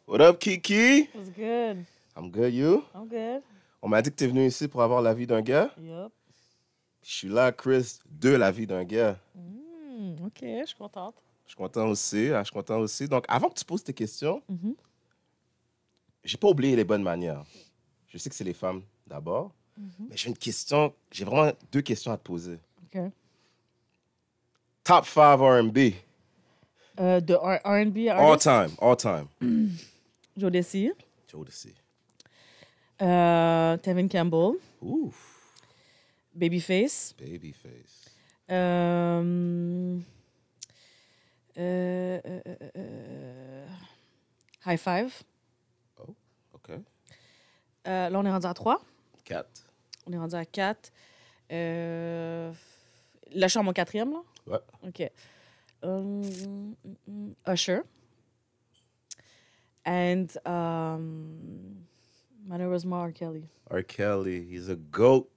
What up, Kiki? What's good? I'm good, you? I'm good. On m'a dit que t'es venu ici pour avoir l'avis d'un gars. Yup. Je suis là, Chris, de l'avis d'un gars. OK, je suis contente. Je suis content aussi, je suis content aussi. Donc, avant que tu poses tes questions, Mhm. j'ai pas oublié les bonnes manières. Je sais que c'est les femmes d'abord, mais j'ai vraiment deux questions à te poser. OK. Top 5 R&B, De R&B all artist, time, all time. Jodeci, Jodeci. Tevin Campbell, Ouf, Babyface, Babyface. High Five. Oh, OK. Là, on est rendu à 3. 4. On est rendu à 4. Là, je suis à mon 4e, là? Ouais. OK. Usher. And malheureusement, R. Kelly. R. Kelly, he's a GOAT.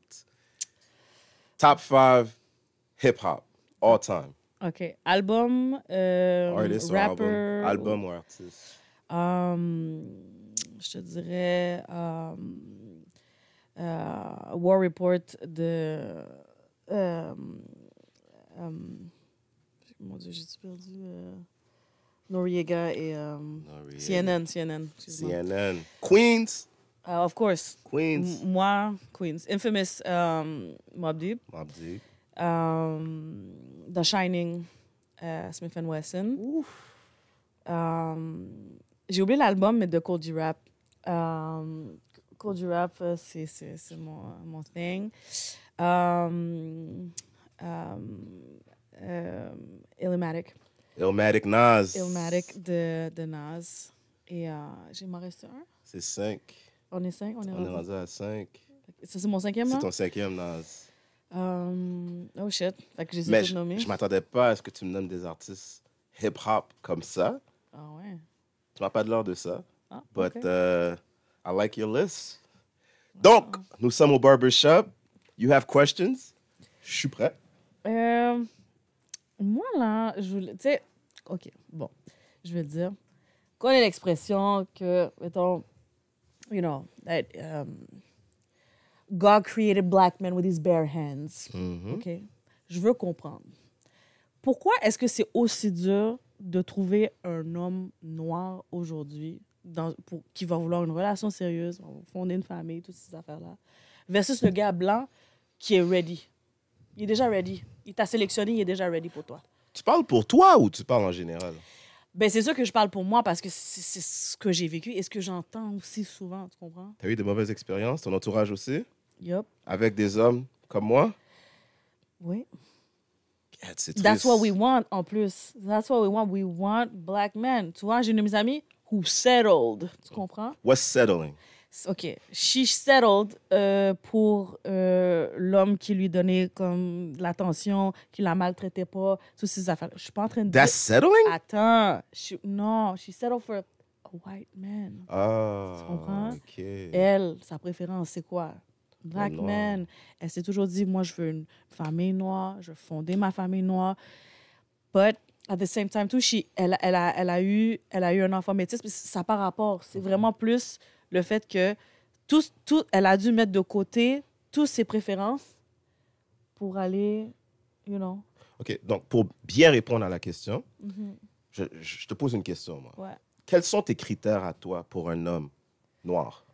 Top 5 hip-hop, all time. OK. Album, Artist rapper. or album ou artiste? Je te dirais War Report de... mon Dieu, j'ai-tu perdu? Noriega et Noriega. CNN. Excuse-moi. CNN. Queens. Of course. Queens. Moi, Queens. Infamous Mobb Deep. Mobb Deep. The Shining, Smith & Wesson. J'ai oublié l'album, mais de Kool G Rap. Kool G Rap, c'est mon thing. Illmatic. Illmatic Nas. Illmatic de Nas. Et j'ai m'en reste un. C'est 5. On est 5? On est rendu à 5. Ça, c'est mon 5e, là? C'est ton 5e, Nas. Oh shit. Fait que je les ai Mais tous nommés. je m'attendais pas à ce que tu me nommes des artistes hip-hop comme ça. Ah ouais. Tu m'as pas de l'heure de ça. Ah, But ok. I like your list. Donc, nous sommes au barbershop. You have questions? Je suis prêt. Moi, là, je voulais... Tu sais, OK, bon, je vais te dire. Connais l'expression que, mettons, you know, that God created black men with his bare hands. OK? Je veux comprendre. Pourquoi est-ce que c'est aussi dur de trouver un homme noir aujourd'hui qui va vouloir une relation sérieuse, fonder une famille, toutes ces affaires-là, versus le gars blanc qui est ready? Il est déjà ready. Il t'a sélectionné, il est déjà ready pour toi. Tu parles pour toi ou tu parles en général? Ben, c'est sûr que je parle pour moi parce que c'est ce que j'ai vécu et ce que j'entends aussi souvent, tu comprends? T'as eu de mauvaises expériences, ton entourage aussi, Yup. avec des hommes comme moi? Oui. C'est That's triste. what we want, en plus. That's what we want. We want black men. Tu vois, j'ai une de mes amies who settled. Tu comprends? What's settling? OK. She settled pour l'homme qui lui donnait comme de l'attention, qui la maltraitait pas, toutes ces affaires. Je suis pas en train de dire... That's settling? Attends. Non, she settled for a white man. Ah, Tu comprends? OK. Elle, sa préférence, c'est quoi? Black noir. man. Elle s'est toujours dit, moi, je veux une famille noire, je veux fonder ma famille noire. But at the same time, too, elle a eu un enfant métis, mais ça n'a pas rapport. C'est vraiment plus le fait que elle a dû mettre de côté toutes ses préférences pour aller, you know. OK, donc pour bien répondre à la question, je te pose une question, moi. Ouais. Quels sont tes critères à toi pour un homme noir?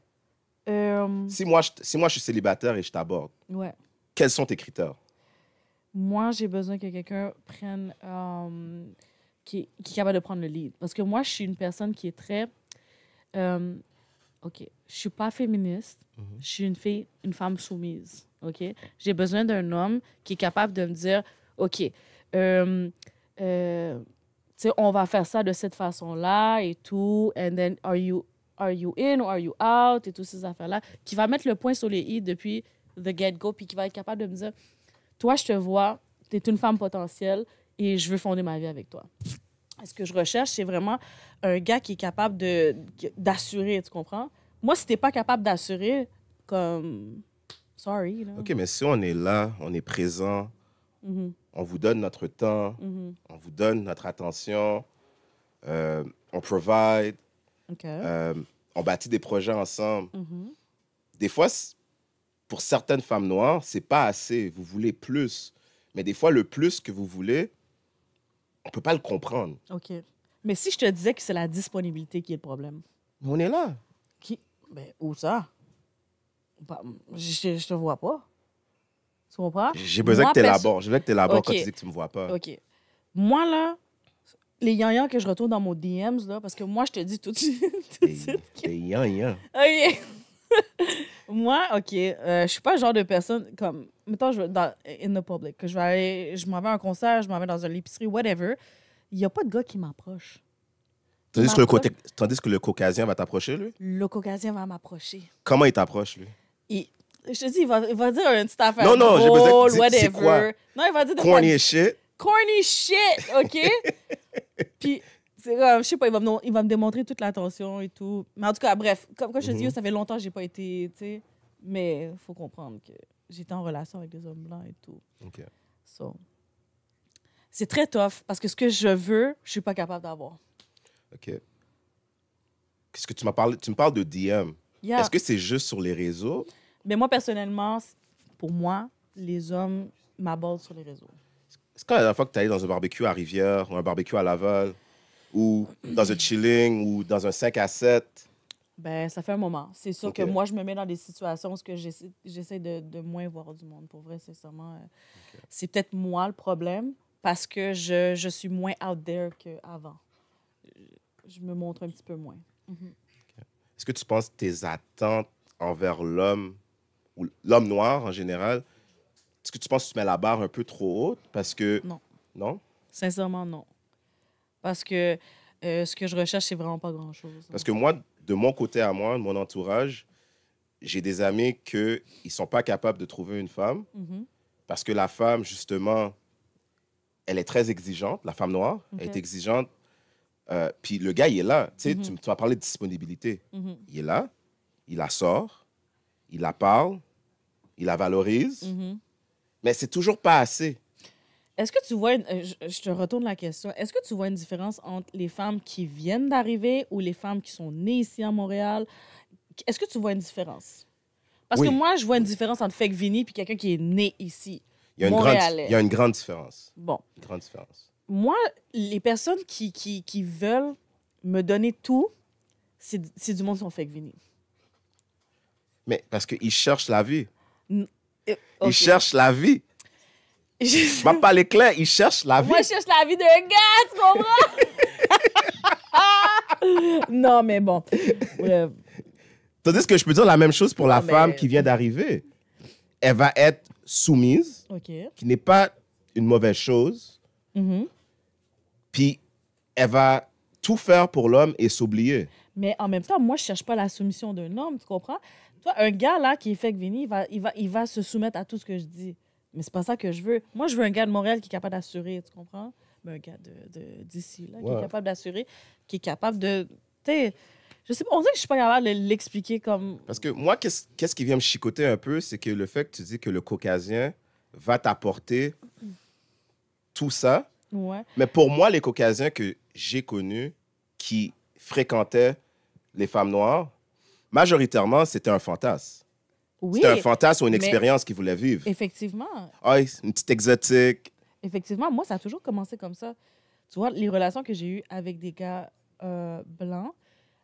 Si moi, je suis célibataire et je t'aborde, Ouais. quels sont tes critères? Moi, j'ai besoin que quelqu'un prenne... qui est capable de prendre le lead. Parce que moi, je suis une personne qui est très... OK, je suis pas féministe. Je suis une femme soumise. OK? J'ai besoin d'un homme qui est capable de me dire, OK, tu sais, on va faire ça de cette façon-là et tout. And then, are you in or are you out? Et toutes ces affaires-là. Qui va mettre le point sur les i depuis the get-go, puis qui va être capable de me dire, toi, je te vois, tu es une femme potentielle et je veux fonder ma vie avec toi. Ce que je recherche, c'est vraiment un gars qui est capable d'assurer, tu comprends? Moi, si t'es pas capable d'assurer, comme... Sorry, là. OK, mais si on est là, on est présent, on vous donne notre temps, on vous donne notre attention, on provide, OK. On bâtit des projets ensemble. Mhm. Des fois, pour certaines femmes noires, c'est pas assez. Vous voulez plus. Mais des fois, le plus que vous voulez, on peut pas le comprendre. OK. Mais si je te disais que c'est la disponibilité qui est le problème, Mais on est là. ben, où ça? Je te vois pas. Tu comprends? J'ai besoin Moi, que tu élabores. Je veux que tu élabores OK. quand tu dis que tu me vois pas. OK. Moi, là, les yans que je retourne dans mon DMs, là, parce que moi, je te dis tout de suite. tout de suite que- T'es yan. OK. Moi, OK, je suis pas le genre de personne comme... Mettons, je vais dans in the public, que je m'en vais à un concert, je m'en vais dans une épicerie, whatever. Il y a pas de gars qui m'approche. Tandis que le Caucasien va t'approcher, lui. Le Caucasien va m'approcher. Comment il t'approche, lui? Je te dis, il va dire une petite affaire Non, j'ai besoin drôle, de dire, whatever. c'est quoi? Non, il va dire... Corny as shit. Corny shit, OK? Puis, c'est comme, je sais pas, il va me démontrer toute l'attention et tout. Mais en tout cas, bref, comme je te dis, ça fait longtemps que j'ai pas été, tu sais. Mais il faut comprendre que j'étais en relation avec des hommes blancs et tout. OK. So, c'est très tough parce que ce que je veux, je suis pas capable d'avoir. OK. Qu'est-ce que tu m'as parlé? Tu me parles de DM. Yeah. Est-ce que c'est juste sur les réseaux? Mais moi, personnellement, pour moi, les hommes m'abordent sur les réseaux. C'est quand la dernière fois que tu es allé dans un barbecue à Rivière ou un barbecue à Laval ou dans un chilling ou dans un 5 à 7? Ben, ça fait un moment. C'est sûr OK. que moi, je me mets dans des situations où j'essaie de moins voir du monde. Pour vrai, sincèrement, c'est peut-être moi le problème parce que je suis moins out there qu'avant. Je me montre un petit peu moins. Est-ce que tu penses que tes attentes envers l'homme ou l'homme noir en général, est-ce que tu penses que tu mets la barre un peu trop haute? Parce que... Non. Non? Sincèrement, non. Parce que ce que je recherche, c'est vraiment pas grand-chose. Parce que moi, de mon côté à moi, de mon entourage, j'ai des amis qui ne sont pas capables de trouver une femme parce que la femme, justement, elle est très exigeante, la femme noire, elle est exigeante. Puis le gars, il est là. Tu sais, tu vas parler de disponibilité. Il est là, il la sort, il la parle, il la valorise, mais c'est toujours pas assez. Est-ce que tu vois, je te retourne la question, est-ce que tu vois une différence entre les femmes qui viennent d'arriver ou les femmes qui sont nées ici à Montréal? Est-ce que tu vois une différence? Parce Oui. que moi, je vois une différence entre Fake Vinny et quelqu'un qui est né ici, Il y a Montréalais. il y a une grande différence. Bon. Une grande différence. Moi, les personnes qui veulent me donner tout, c'est du monde qui sont Fake Vinny. Mais parce qu'ils cherchent la vie. OK. Ils cherchent la vie. Je ne vais pas l'éclair, ils cherchent la vie. Moi, je cherche la vie d'un gars, tu comprends? Non, mais bon. Tandis que je peux dire la même chose pour la mais- femme qui vient d'arriver. Elle va être soumise, OK. qui n'est pas une mauvaise chose. Puis elle va tout faire pour l'homme et s'oublier. Mais en même temps, moi, je cherche pas la soumission d'un homme, tu comprends? Toi, un gars, là, qui est Fake Vinny, il va se soumettre à tout ce que je dis. Mais c'est pas ça que je veux. Moi, je veux un gars de Montréal qui est capable d'assurer, tu comprends? Ben, un gars d'ici, là, qui Ouais. est capable d'assurer, qui est capable de... Tu sais, je sais pas, on dirait que je suis pas capable de l'expliquer comme... Parce que moi, qu'est-ce qui vient me chicoter un peu, c'est que le fait que tu dis que le Caucasien va t'apporter tout ça. Ouais. Mais pour moi, les Caucasiens que j'ai connus qui fréquentaient les femmes noires, majoritairement, c'était un fantasme. Oui, C'était un fantasme ou une mais- expérience qu'ils voulaient vivre. effectivement. Ah, une petite exotique. Effectivement, moi, ça a toujours commencé comme ça. Tu vois, les relations que j'ai eues avec des gars blancs,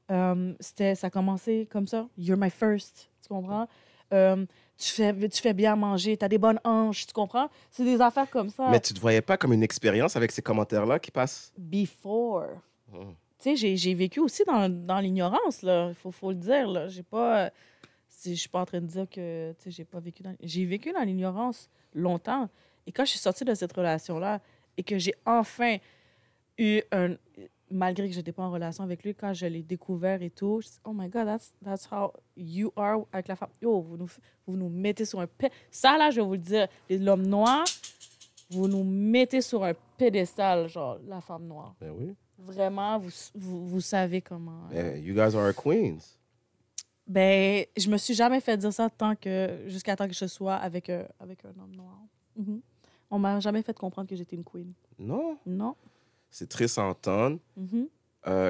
ça a commencé comme ça. You're my first, tu comprends? Tu fais bien manger, tu as des bonnes hanches, tu comprends? C'est des affaires comme ça. Mais tu ne te voyais pas comme une expérience avec ces commentaires-là qui passent? Before. Tu sais, j'ai vécu aussi dans l'ignorance, là. Faut le dire, là. Je suis pas en train de dire que, tu sais, j'ai pas vécu dans... J'ai vécu dans l'ignorance longtemps. Et quand je suis sortie de cette relation-là et que j'ai enfin eu un... Malgré que je n'étais pas en relation avec lui, quand je l'ai découvert et tout, je dis, oh my God, that's how you are avec la femme. Yo, vous nous mettez sur un... Ça, là, je vais vous le dire, l'homme noir, vous nous mettez sur un pédestal, genre, la femme noire. Ben oui. Vraiment, vous savez comment... You guys are queens. Ben, je me suis jamais fait dire ça jusqu'à temps que je sois avec un homme noir. On m'a jamais fait comprendre que j'étais une queen. Non, Non. c'est triste à entendre.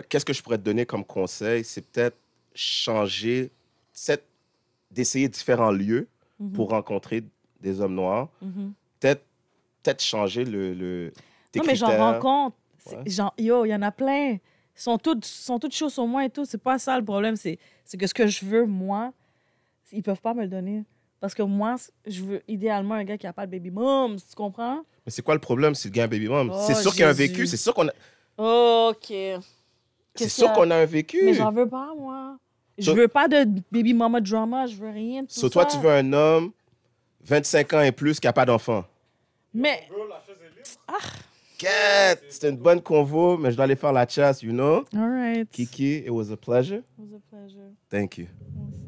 Qu'est-ce que je pourrais te donner comme conseil? C'est peut-être changer, d'essayer différents lieux pour rencontrer des hommes noirs. Peut-être changer tes Non, mais j'en critères. rencontre. Ouais. Genre, yo, il y en a plein. Ils sont toutes chauds sur moi et tout. C'est pas ça le problème. C'est que ce que je veux, moi, ils peuvent pas me le donner. Parce que moi, je veux idéalement un gars qui a pas de baby mom. Tu comprends? Mais c'est quoi le problème si le gars a un baby mom? Oh, C'est sûr qu'il y a un Jésus. vécu, c'est sûr qu'on a... OK. C'est Qu'est-ce sûr qu'il y a? qu'on a un vécu. Mais j'en veux pas, moi. Je So- veux pas de baby mama drama. Je veux rien de tout So, toi, ça. tu veux un homme 25 ans et plus qui n'a pas d'enfant. Mais... Cat, c'était une bonne convo, mais je dois aller faire la chasse, you know? All right. Kiki, it was a pleasure. It was a pleasure. Thank you. Merci.